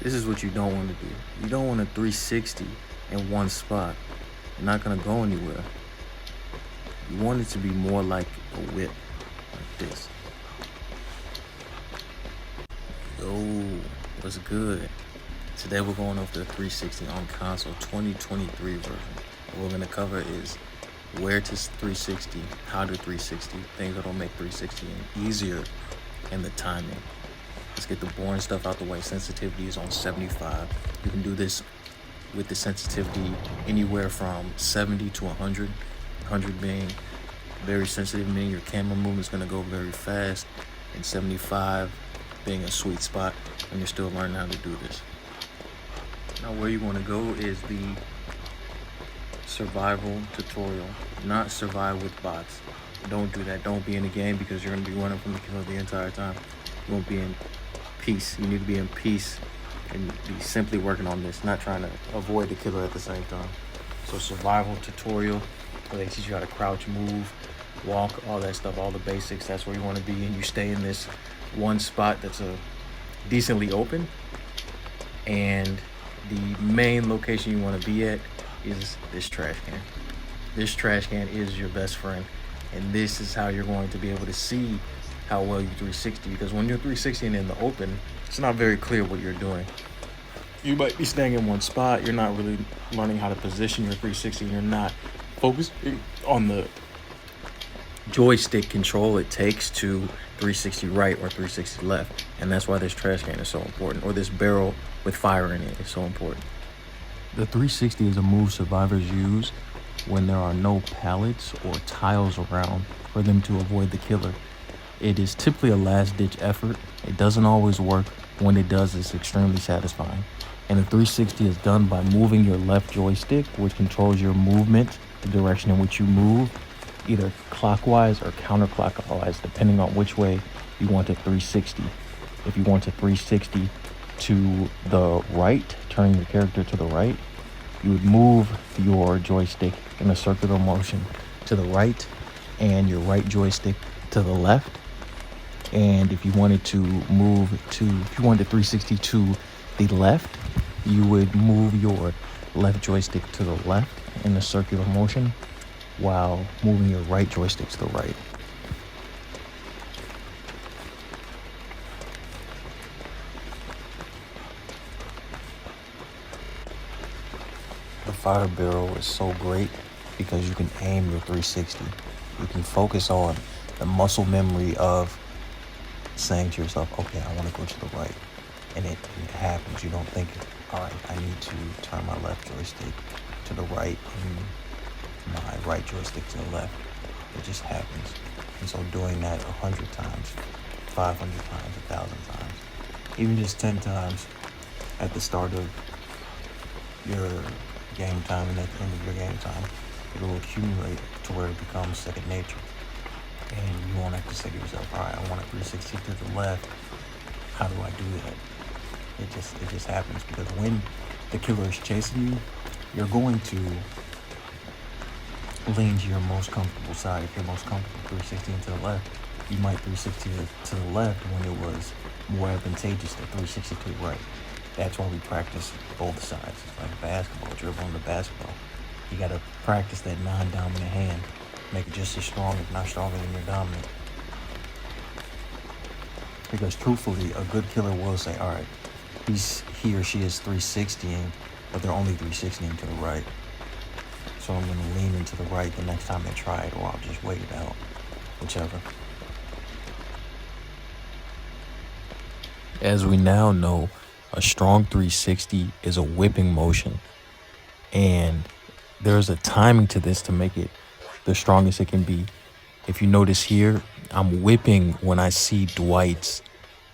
This is what you don't want to do. You don't want a 360 in one spot. You're not gonna go anywhere. You want it to be more like a whip, like this. Yo, what's good? Today we're going over the 360 on console 2023 version. What we're gonna cover is where to 360, how to 360, things that'll make 360 easier, and the timing. Let's get the boring stuff out the way. Sensitivity is on 75. You can do this with the sensitivity anywhere from 70 to 100. 100 being very sensitive, meaning your camera movement is going to go very fast, and 75 being a sweet spot, and you're still learning how to do this. Now where you want to go is the survival tutorial, not survive with bots. Don't do that. Don't be in the game because you're going to be running from the killer the entire time. You won't be in peace. You need to be in peace and be simply working on this, not trying to avoid the killer at the same time. So survival tutorial, where they teach you how to crouch, move, walk, all that stuff, all the basics. That's where you want to be, and you stay in this one spot that's a decently open, and the main location you want to be at is this trash can. This trash can is your best friend, and this is how you're going to be able to see how well you 360, because when you're 360 and in the open, it's not very clear what you're doing. You might be staying in one spot, you're not really learning how to position your 360, and you're not focusing on the joystick control it takes to 360 right or 360 left. And that's why this trash can is so important, or this barrel with fire in it is so important. The 360 is a move survivors use when there are no pallets or tiles around for them to avoid the killer. It is typically a last-ditch effort. It doesn't always work. When it does, it's extremely satisfying. And the 360 is done by moving your left joystick, which controls your movement, the direction in which you move, either clockwise or counterclockwise, depending on which way you want a 360. If you want a 360 to the right, turning your character to the right, you would move your joystick in a circular motion to the right and your right joystick to the left. And if you wanted to move to, if you wanted 360 to the left, you would move your left joystick to the left in a circular motion while moving your right joystick to the right. The fire barrel is so great because you can aim your 360. You can focus on the muscle memory of saying to yourself, okay, I want to go to the right. And it happens. You don't think, all right, I need to turn my left joystick to the right and my right joystick to the left. It just happens. And so doing that 100 times, 500 times, 1,000 times, even just 10 times at the start of your game time and at the end of your game time, it will accumulate to where it becomes second nature. And you won't have to say to yourself, all right, I want a 360 to the left. How do I do that? It just happens, because when the killer is chasing you, you're going to lean to your most comfortable side. If you're most comfortable 360 to the left, you might 360 to the left when it was more advantageous to 360 to the right. That's why we practice both sides. It's like basketball, dribbling the basketball. You got to practice that non-dominant hand. Make it just as strong, if not stronger than your dominant. Because truthfully, a good killer will say, all right, he or she is 360ing, but they're only 360ing to the right. So I'm going to lean into the right the next time they try it, or I'll just wait it out, whichever. As we now know, a strong 360 is a whipping motion, and there's a timing to this to make it the strongest it can be. If you notice here, I'm whipping when I see Dwight's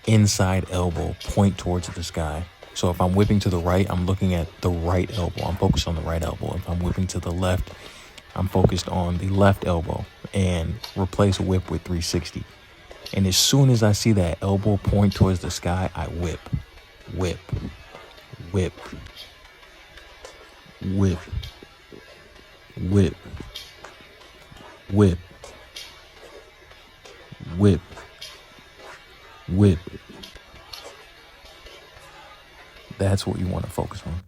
inside elbow point towards the sky. So if I'm whipping to the right, I'm looking at the right elbow. I'm focused on the right elbow. If I'm whipping to the left, I'm focused on the left elbow, and replace whip with 360. And as soon as I see that elbow point towards the sky, I whip, whip, whip, whip, whip, whip, whip, whip, That's what you want to focus on.